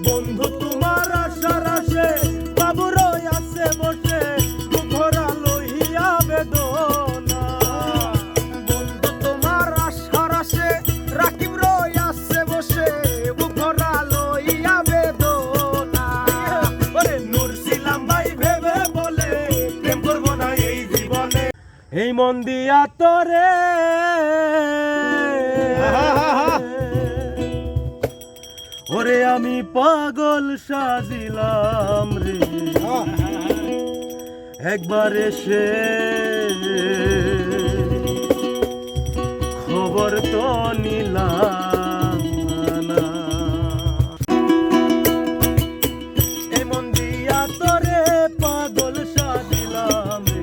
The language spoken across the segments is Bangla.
বন্ধু তোমার আশার আসে বাবু রই আছে বসে ঘোরা লইয়া বেদনা। বন্ধু তোমার আশার আসে রাকিব রই আছে বসে ঘোরা লইয়া বেদনা। ওরে নুরছিলাম ভাই ভেবে বলে প্রেম করবো না এই জীবনে। এই মন দিয়া তোরে ওরে আমি পাগল সাজিলাম রে, একবার এসে খবর তো নিলাম না। এই মন দিয়া তোরে পাগল সাজিলাম রে,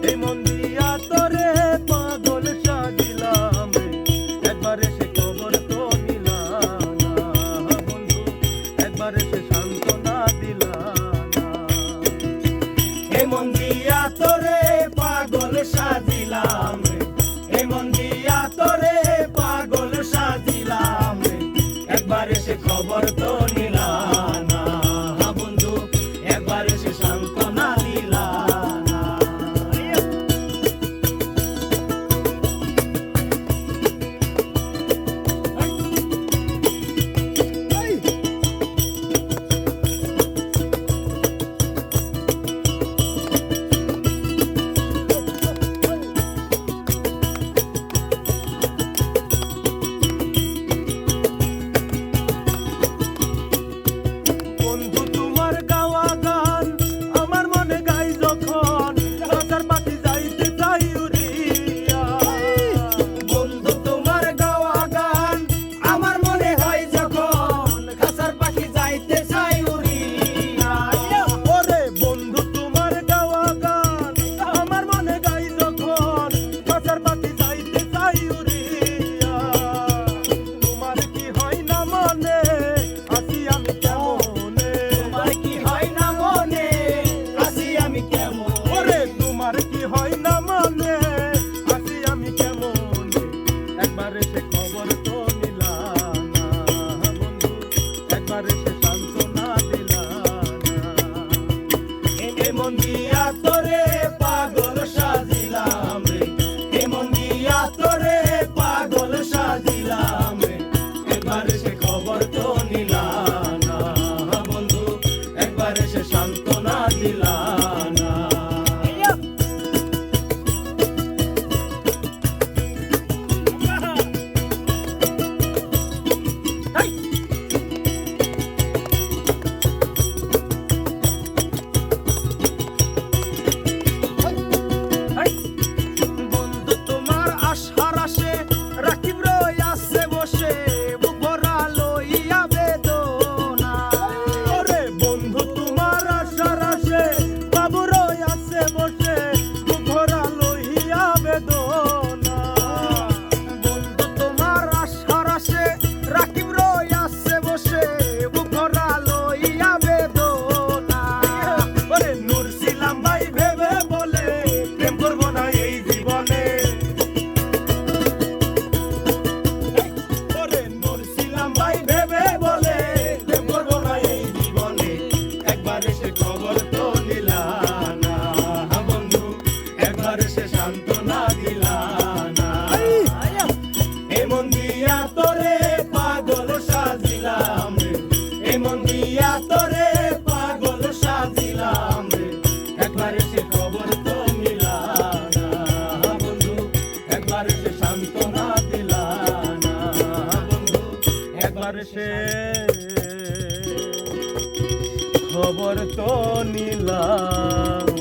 এই মন দিয়া তোরে পাগল সাজিলাম রে, একবার এসে খবর তো নিলাম না বন্ধু, একবার এসে সান্ত্বনা দিলাম না। এই মন দিয়া তোরে পাগল সাজিলাম রে, এই মন দিয়া তোরে পাগল সাজিলাম রে, একবার এসে খবর তো নিলাম না বন্ধু, একবার এসে সান্ত্বনা দিলাম না। বন্ধু তোমার গাওয়া গান আমার মনে গাই যখন রাজার পাখি যাইতে চাই উড়িয়া। বন্ধু তোমার গাওয়া গান আমার মনে হয় যখন খাসার পাখি যাইতে চাই উড়িয়া। ওরে বন্ধু তোমার গাওয়া গান আমার মনে গাই যখন রাজার পাখি যাইতে চাই উড়িয়া। তোমার কি হয় না মনে আসি আমি কেমনে, তোমার কি হয় না মনে আসি আমি কেমন, ওরে তোমার কি হয় না মনে আসি আমি কেমন, একবার এসে খবর তো নিলাম না বন্ধু, একবার এসে সান্ত্বনা দিলাম না। এ মন দিয়া তোরে পাগল সাজিলাম রে, এ মন দিয়া তোরে পাগল সাজিলাম রে, একবার এসে খবর তো নিলাম না বন্ধু, একবার এসে সান্ত্বনা দিলাম না। বন্ধু তোমার আশার আসে রাকিব রই আছে বসে ভরা লইয়া বেদনা। ওরে বন্ধু তোমার আশার আসে বাবু রই আছে বসে ঘোরা লইয়া বেদনা। বন্ধু তোমার আশার আসে রাকিব রই আছে বসে ভরা লইয়া বেদনা। ওরে নুরছিলাম ভাই ভেবে বলে প্রেম করবো না এই জীবনে। ওরে নুরছিলাম ভাই ভেবে বলে প্রেম করবো না এই জীবনে, একবার এসে খবর তো নিলাম না বন্ধু, একবার এসে সান্ত্বনা দিলাম না। এ মন দিয়া তোরে পাগল সাজিলাম রে, এ মন দিয়া তোরে পাগল সাজিলাম রে, একবার এসে খবর তো নিলাম না বন্ধু, একবার এসে সান্ত্বনা দিলাম না বন্ধু, একবার সে খবর তো নিলাম